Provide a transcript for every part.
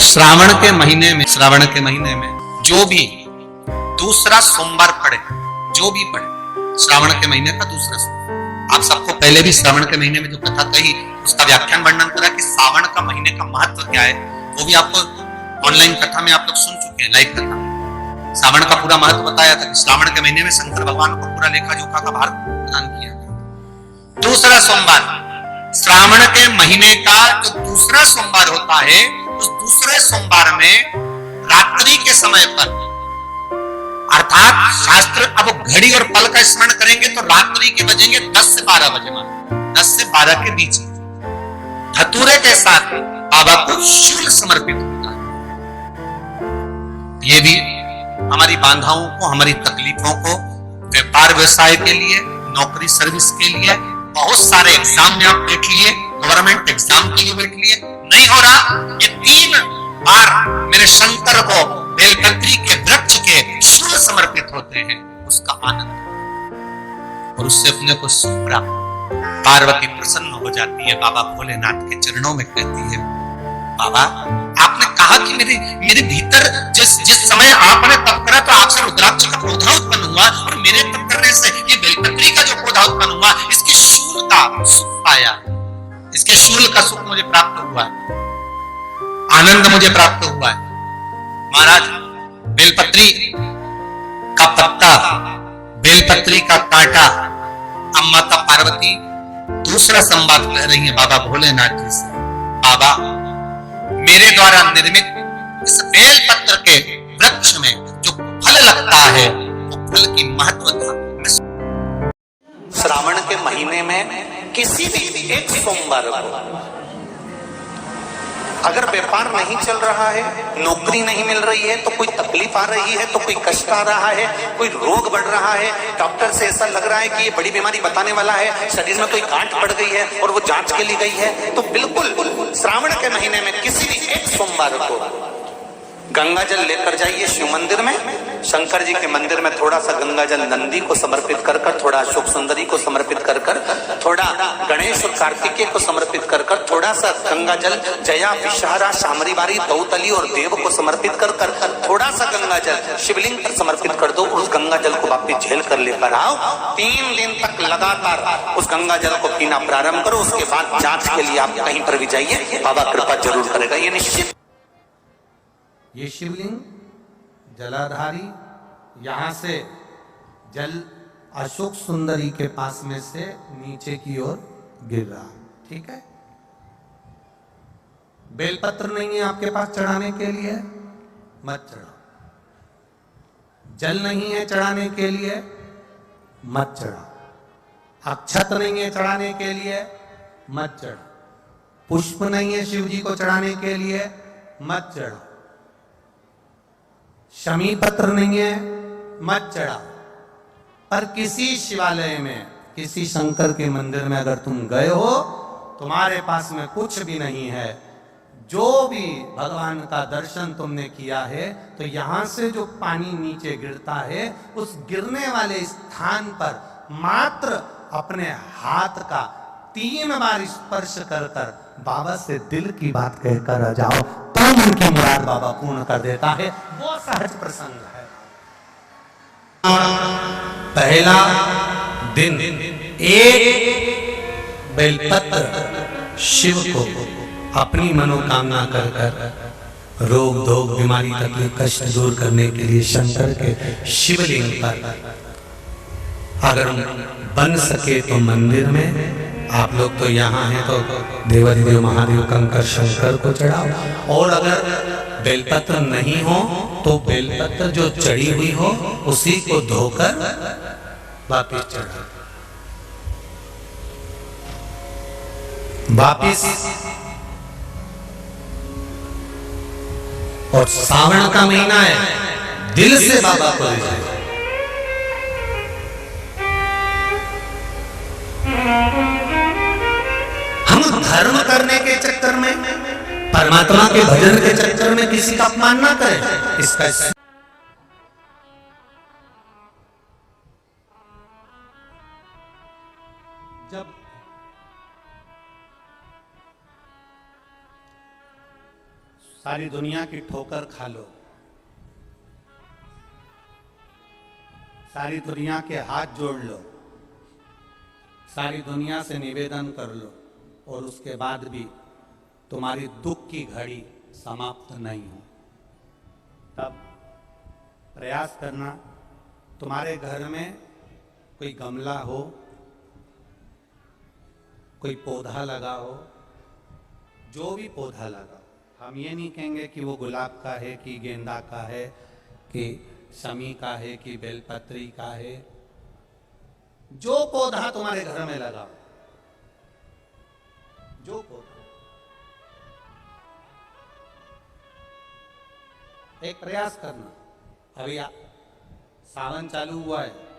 श्रावण के महीने में जो भी दूसरा सोमवार पड़े, जो भी पड़े, श्रावण के महीने का दूसरा सोमवार। आप सबको पहले भी श्रावण के महीने में जो कथा कही उसका व्याख्यान वर्णन करा कि श्रावण का महीने का महत्व क्या है, वो भी आपको ऑनलाइन कथा में आप लोग सुन चुके हैं, लाइव कथा। श्रावण का पूरा महत्व बताया था कि श्रावण के महीने में शंकर भगवान को पूरा लेखा जोखा का भार प्रदान किया गया। दूसरा सोमवार, श्रावण के महीने का जो दूसरा सोमवार होता है, उस दूसरे सोमवार में रात्रि के समय पर, अर्थात शास्त्र अब घड़ी और पल का स्मरण करेंगे तो रात्रि के बजेंगे 10 से 12 बजे, 10 से 12 के बीच धतूरे के साथ बाबा को शूल समर्पित होता है। ये भी हमारी बाधाओं को, हमारी तकलीफों को, व्यापार व्यवसाय के लिए, नौकरी सर्विस के लिए, बहुत सारे एग्जाम में आप बैठ लिए, गवर्नमेंट एग्जाम के लिए बैठ लिए, नहीं हो रहा, ये 3 बार मेरे शंकर को बेलपत्री के वृक्ष के शूल समर्पित होते हैं, उसका आनंद और उससे अपने को सुख प्राप्त। पार्वती प्रसन्न हो जाती है, बाबा भोलेनाथ के चरणों में कहती है, बाबा आपने कहा कि मेरे भीतर जिस समय आपने तप करा तो आपसे रुद्राक्ष का पौधा उत्पन्न हुआ और मेरे तप करने से ये बेलपत्री का जो पौधा उत्पन्न हुआ, इसकी शूल का सुख पाया, इसके शूल का सुख मुझे प्राप्त हुआ, आनंद मुझे प्राप्त हुआ है। महाराज बेलपत्री का पत्ता, बेलपत्री का कांटा, अब माता पार्वती दूसरा संवाद कह रही है बाबा भोलेनाथ जी से, बाबा मेरे द्वारा निर्मित इस बेलपत्र के वृक्ष में जो फल लगता है वो फल की महत्वता। श्रावण के महीने में किसी भी एक सोमवार को अगर व्यापार नहीं चल रहा है, नौकरी नहीं मिल रही है, तो कोई तकलीफ आ रही है, तो कोई कष्ट आ रहा है, कोई रोग बढ़ रहा है, डॉक्टर से ऐसा लग रहा है कि ये बड़ी बीमारी बताने वाला है, शरीर में कोई गांठ पड़ गई है और वो जांच के लिए गई है, तो बिल्कुल श्रावण के महीने में किसी भी एक सोमवार को गंगा जल लेकर जाइए शिव मंदिर में, शंकर जी के मंदिर में थोड़ा सा गंगा जल नंदी को समर्पित कर कर, थोड़ा अशोक सुंदरी को समर्पित कर कर, थोड़ा गणेश और कार्तिकेय को समर्पित कर कर, थोड़ा सा गंगा जल जया विषहरा शामरीबारी दौतली और देव को समर्पित कर कर, थोड़ा सा गंगा जल शिवलिंग पर समर्पित कर दो और उस गंगा जल को वापिस झेल कर लेकर आओ। 3 दिन तक लगातार उस गंगा जल को पीना प्रारंभ करो, उसके बाद जांच के लिए आप कहीं पर भी जाइए, बाबा कृपा जरूर करेगा, ये निश्चित। ये शिवलिंग जलाधारी, यहां से जल अशोक सुंदरी के पास में से नीचे की ओर गिर रहा, ठीक है। बेलपत्र नहीं है आपके पास चढ़ाने के लिए, मत चढ़ाओ। जल नहीं है चढ़ाने के लिए, मत चढ़ाओ। अक्षत नहीं है चढ़ाने के लिए, मत चढ़ाओ। पुष्प नहीं है शिव जी को चढ़ाने के लिए, मत चढ़ाओ। शमी पत्र नहीं है, मत चढ़ाओ। पर किसी शिवालय में, किसी शंकर के मंदिर में अगर तुम गए हो, तुम्हारे पास में कुछ भी नहीं है, जो भी भगवान का दर्शन तुमने किया है, तो यहां से जो पानी नीचे गिरता है, उस गिरने वाले स्थान पर मात्र अपने हाथ का 3 बार स्पर्श कर कर बाबा से दिल की बात कहकर आ जाओ, तो उनकी मुराद बाबा पूर्ण कर देता है। वो सहज प्रसंग है। पहला दिन एक बेलपत्र शिव को अपनी मनोकामना कर कर, रोग धोग बीमारी तकलीफ कष्ट दूर करने के लिए शंकर के शिवलिंग पर अगर बन सके तो मंदिर में, आप लोग तो यहाँ हैं तो देवाधिदेव महादेव कंकर शंकर को चढ़ाओ, और अगर बेलपत्र नहीं हो तो बेलपत्र जो चढ़ी हुई हो उसी को धोकर वापिस चढ़ाओ। वापिस और सावन का महीना है, दिल से बाबा को ले जाए। हम धर्म करने के चक्कर में, परमात्मा के भजन के चक्कर में किसी का अपमान ना करें। इसका जब सारी दुनिया की ठोकर खा लो, सारी दुनिया के हाथ जोड़ लो, सारी दुनिया से निवेदन कर लो, और उसके बाद भी तुम्हारी दुख की घड़ी समाप्त नहीं हो, तब प्रयास करना तुम्हारे घर में कोई गमला हो, कोई पौधा लगा हो, जो भी पौधा लगा, हम ये नहीं कहेंगे कि वो गुलाब का है कि गेंदा का है कि शमी का है कि बेलपत्री का है, जो पौधा तुम्हारे घर में लगा, जो पौधा, एक प्रयास करना। अभी सावन चालू हुआ है,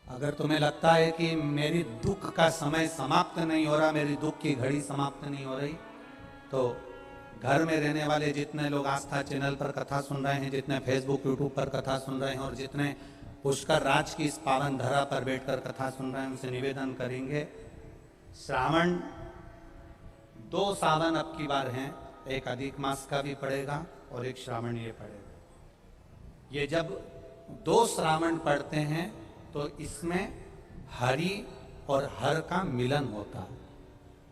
अगर तुम्हें लगता है कि मेरी दुख का समय समाप्त नहीं हो रहा, मेरी दुख की घड़ी समाप्त नहीं हो रही, तो घर में रहने वाले जितने लोग आस्था चैनल पर कथा सुन रहे हैं, जितने फेसबुक यूट्यूब पर कथा सुन रहे हैं, और जितने पुष्कर राज की इस पावन धरा पर बैठकर कथा सुन रहे हैं, उनसे निवेदन करेंगे, श्रावण 2 सावन अब की बार हैं, एक अधिक मास का भी पड़ेगा और एक श्रावण ये पड़ेगा। ये जब 2 श्रावण पड़ते हैं तो इसमें हरि और हर का मिलन होता है,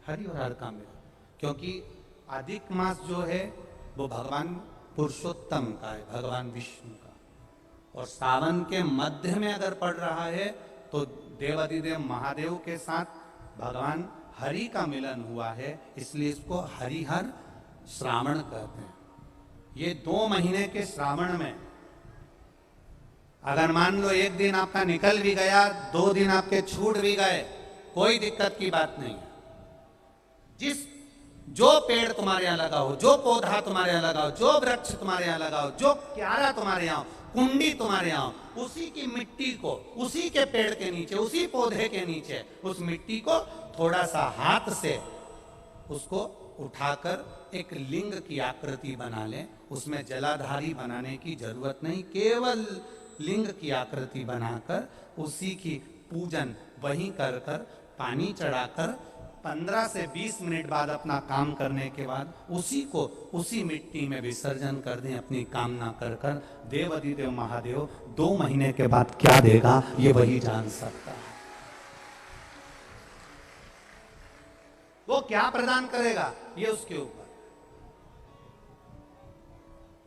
हरि और हर का मिलन, क्योंकि अधिक मास जो है वो भगवान पुरुषोत्तम का है, भगवान विष्णु का, और सावन के मध्य में अगर पड़ रहा है तो देवाधिदेव महादेव के साथ भगवान हरि का मिलन हुआ है, इसलिए इसको हरिहर श्रावण कहते हैं। ये 2 महीने के श्रावण में अगर मान लो एक दिन आपका निकल भी गया, 2 दिन आपके छूट भी गए, कोई दिक्कत की बात नहीं है। जो पेड़ तुम्हारे यहाँ लगा हो, जो पौधा तुम्हारे यहाँ लगा हो, जो वृक्ष तुम्हारे यहाँ लगा हो, जो क्यारा तुम्हारे यहाँ, कुंडी तुम्हारे यहाँ, उसी की मिट्टी को, उसी के पेड़ के नीचे, उसी पौधे के नीचे, उस मिट्टी को थोड़ा सा हाथ से उसको उठाकर एक लिंग की आकृति बना ले। उसमें जलाधारी बनाने की जरूरत नहीं, केवल लिंग की आकृति बनाकर उसी की पूजन वहीं कर कर पानी चढ़ाकर 15 से 20 मिनट बाद अपना काम करने के बाद उसी को उसी मिट्टी में विसर्जन कर दें, अपनी कामना कर कर। देवाधिदेव महादेव 2 महीने के बाद क्या देगा ये वही जान सकता है। वो क्या प्रदान करेगा ये उसके ऊपर।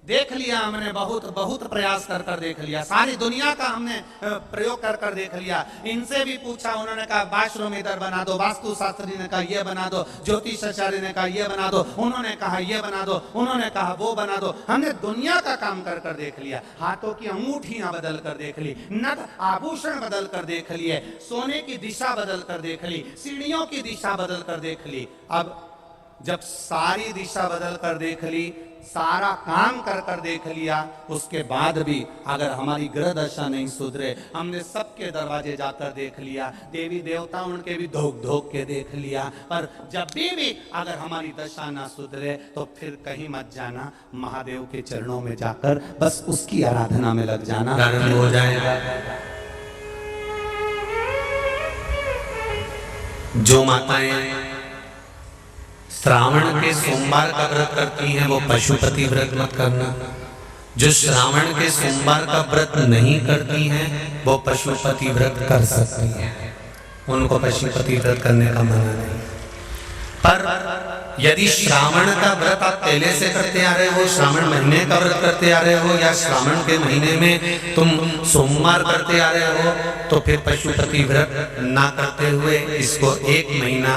देख लिया हमने, बहुत प्रयास कर कर देख लिया, सारी दुनिया का हमने प्रयोग कर कर देख लिया। इनसे भी पूछा, उन्होंने कहा बाथरूम इधर बना दो, वास्तु शास्त्री ने कहा ये बना दो, ज्योतिषाचार्य ने कहा ये बना दो, उन्होंने कहा ये बना दो, उन्होंने कहा वो बना दो। हमने दुनिया का काम कर कर देख लिया, हाथों की अंगूठियां बदल कर देख ली, नथ आभूषण बदल कर देख लिए, सोने की दिशा बदल कर देख ली, सीढ़ियों की दिशा बदल कर देख ली। अब जब सारी दिशा बदल कर देख ली, सारा काम कर कर देख लिया, उसके बाद भी अगर हमारी ग्रह दशा नहीं सुधरे, हमने सबके दरवाजे जाकर देख लिया, देवी देवता उनके भी धोख धोख के देख लिया, पर जब भी अगर हमारी दशा ना सुधरे तो फिर कहीं मत जाना, महादेव के चरणों में जाकर बस उसकी आराधना में लग जाना, हो जाएगा। जो माताएं श्रावण के सोमवार का व्रत करती हैं वो पशुपति व्रत मत करना। जो श्रावण के सोमवार का व्रत नहीं करती हैं वो पशुपति व्रत कर सकती हैं, उनको पशुपति व्रत करने का मना नहीं। पर यदि श्रावण का व्रत आप पहले से करते आ रहे हो, श्रावण महीने का व्रत करते आ रहे हो, या श्रावण के महीने में तुम सोमवार करते आ रहे हो, तो फिर पशुपति व्रत ना करते हुए इसको 1 महीना,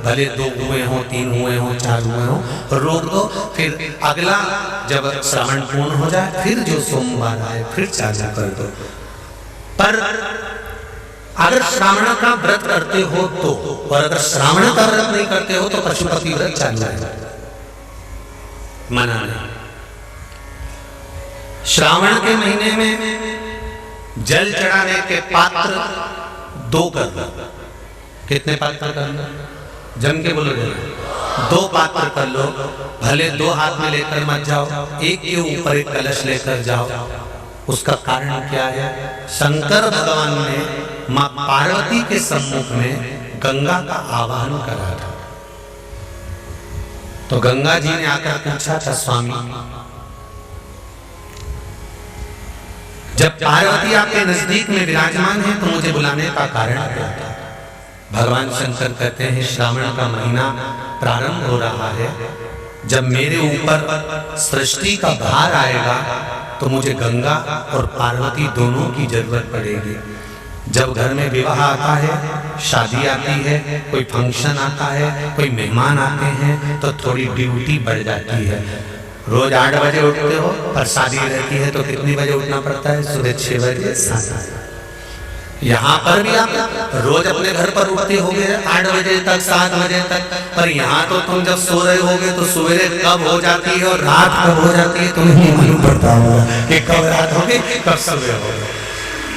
भले 2 हुए हो, 3 हुए हो, 4 हुए हो, रोक दो। फिर अगला जब श्रावण पूर्ण हो जाए फिर जो सोमवार आए फिर चालू कर दो। पर अगर श्रावण का व्रत करते हो तो, और अगर श्रावण का व्रत नहीं करते हो तो पशुपति व्रत चालू है, मना नहीं। श्रावण के महीने में जल चढ़ाने के पात्र 2 कर लो। कितने पात्र कर लो? जम के बोलो, 2 पात्र कर लो, भले 2 हाथ में लेकर मत जाओ, एक के ऊपर एक कलश लेकर जाओ। उसका कारण क्या है? शंकर भगवान ने मां पार्वती के सम्मुख में गंगा का आवाहन करा था। तो गंगा जी ने आकर पूछा था, स्वामी जब पार्वती आपके नजदीक में विराजमान है तो मुझे बुलाने का कारण क्या था? भगवान शंकर कहते हैं, श्रावण का महीना प्रारंभ हो रहा है, जब मेरे ऊपर सृष्टि का भार आएगा तो मुझे गंगा और पार्वती दोनों की जरूरत पड़ेगी। जब घर में विवाह आता है, शादी आती है, कोई फंक्शन आता है, कोई मेहमान आते हैं तो थोड़ी ड्यूटी बढ़ जाती है। रोज 8 बजे उठते हो और शादी रहती है तो कितनी बजे उठना पड़ता है? सुबह 6 बजे 7 बजे। यहाँ पर भी आप रोज अपने घर पर उठते होगे 8 बजे तक 7 बजे तक, पर यहाँ तो तुम जब सो रहे होगे तो सवेरे कब हो जाती है और रात कब हो जाती है तुम्हें नहीं मालूम पड़ता होगा कि कब रात होगी कब सुबह होगी।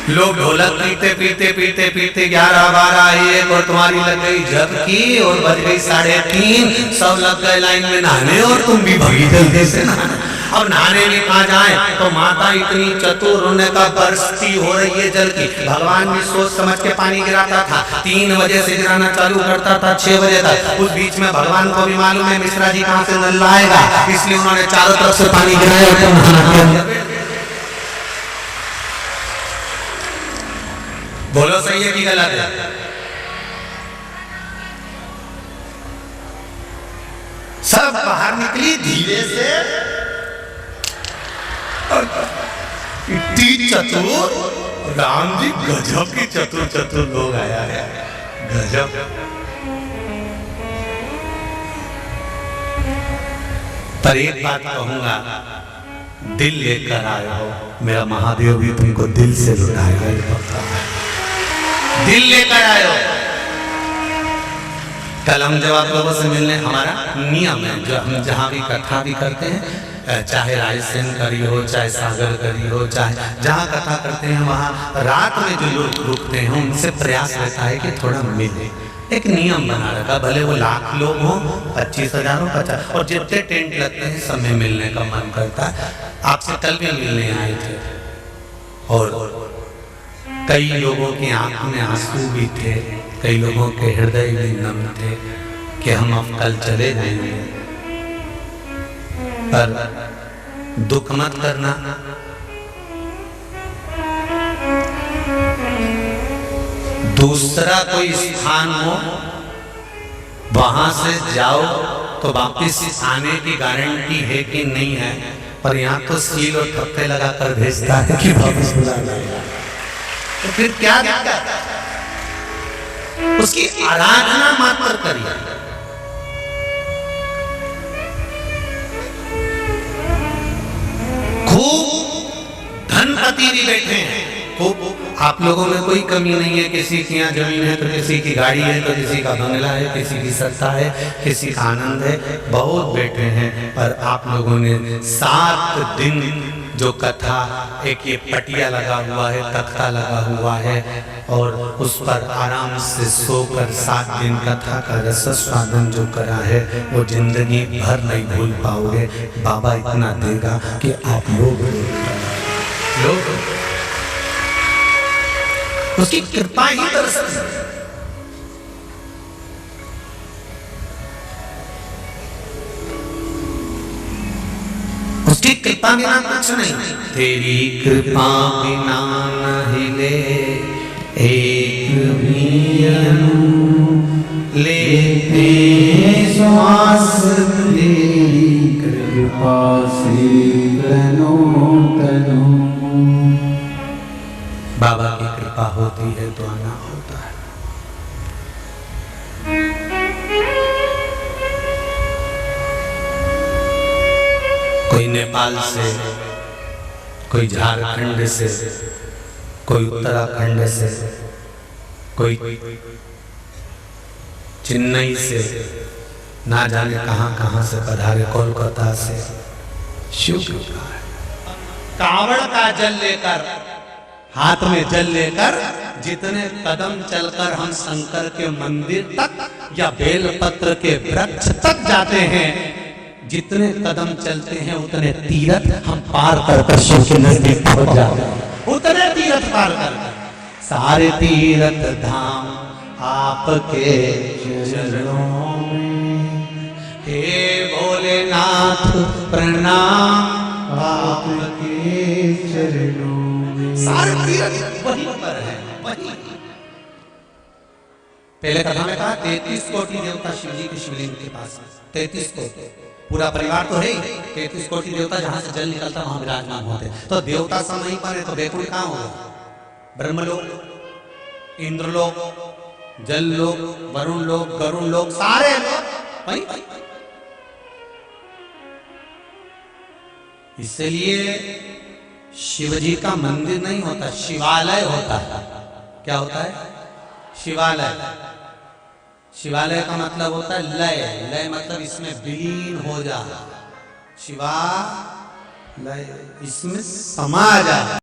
लोग ढोलक पीते पीते पीते पीते 11, 12, 1 और तुम्हारी लग गई झपकी और बज गई 3:30, सब लग गए लाइन में नहाने और तुम भी भगी जल्दी से नहाने। अब नहाने भी कहाँ जाए तो माता इतनी चतुर, उन्हें का बरसती हो रही है जल की। भगवान भी सोच समझ के पानी गिराता था, 3 बजे से गिराना चालू करता था 6 बजे तक। उस बीच में भगवान को भी मालूम है मिश्रा जी कहाँ से नल लाएगा, इसलिए उन्होंने चारों तरफ से पानी गिराया। बोलो सही है कि गलत है? सब बाहर निकली धीरे से, इतनी चतुर, राम जी गजब की चतुर चतुर लोग आया है, गजब। पर एक बात कहूंगा, दिल लेकर आए हो, मेरा महादेव भी तुमको दिल से लुटाएगा, दिल लेकर आए हो। कल हम जब आप लोगों से मिलने, हमारा नियम है जो हम जहाँ भी कथा भी करते हैं, चाहे रायसेन करी हो, चाहे सागर करी हो, चाहे जहाँ कथा करते हैं वहाँ रात में जो लोग रुकते हैं उनसे प्रयास रहता है कि थोड़ा मिले। एक नियम बना रखा, भले वो 1,00,000 लोग हो, 25,000 हो, 50, और जितने टेंट लगते हैं सब में मिलने का मन करता है। आपसे कल भी मिलने आए थे और कई लोगों की आंख में आंसू भी थे, कई लोगों के हृदय भी नम थे कि हम अब कल चले जाएंगे। पर दुख मत करना, दूसरा कोई स्थान हो वहां से जाओ तो वापिस आने की गारंटी है कि नहीं है, पर यहाँ तो सील और थप्पे लगाकर भेजता है कि वापस बुला लाएगा। तो फिर क्या दिक्कत? उसकी आराधना मात्र करिए। खूब धनपति भी बैठे हैं, खूब। आप लोगों में कोई कमी नहीं है, किसी की यहाँ जमीन है तो किसी की गाड़ी है तो किसी का बंगला है, किसी की सत्ता है, किसी का आनंद है, बहुत बैठे हैं। पर आप लोगों ने 7 दिन जो कथा, एक ये पटिया लगा हुआ है, तख्ता लगा हुआ है और उस पर आराम से सोकर 7 दिन कथा का रस स्वादन जो करा है वो जिंदगी भर नहीं भूल पाओगे। बाबा इतना देगा कि आप लोग उसकी कृपा ही दरअसल उसकी कृपा बिना कुछ नहीं। तेरी कृपा बिना न हिले एक भी लेते श्वास, तेरी कृपा से तनो तनो। बाबा की कृपा होती है तो आना होता है। कोई नेपाल से, कोई झारखंड से, कोई उत्तराखंड से, कोई चेन्नई से, ना जाने कहां कहां से पधारे, कोलकाता से। शिव कृपा है। कावड़ का जल लेकर, हाथ में जल लेकर जितने कदम चलकर हम शंकर के मंदिर तक या बेलपत्र के वृक्ष तक जाते हैं, जितने कदम चलते हैं उतने तीर्थ हम पार कर शिव के नजदीक पहुंच जाते हैं। उतने तीर्थ पार कर, सारे तीर्थ धाम आपके चरणों में। हे नाथ प्रणाम आपके चरणों में। सारे तीर्थ वहीं पर है, वहीं। पहले कथा में कहा 33 कोटि देवता शिव जी के शिवलिंग के पास, 33 कोटि, पूरा परिवार तो है ही, 33 कोटि देवता जहां से जल निकलता वहां विराजमान होते। तो देवता सब वहीं पर है, तो बैकुंठ कहां होगा? ब्रह्मलोक, इंद्रलोक, जल लोक, वरुण लोक, गरुण लोक, सारे लोग वहीं। इसलिए शिव जी का मंदिर नहीं होता, शिवालय होता है। क्या होता है? शिवालय। शिवालय का मतलब होता है लय, लय मतलब इसमें विलीन हो जा, शिवा लय इसमें समा जा।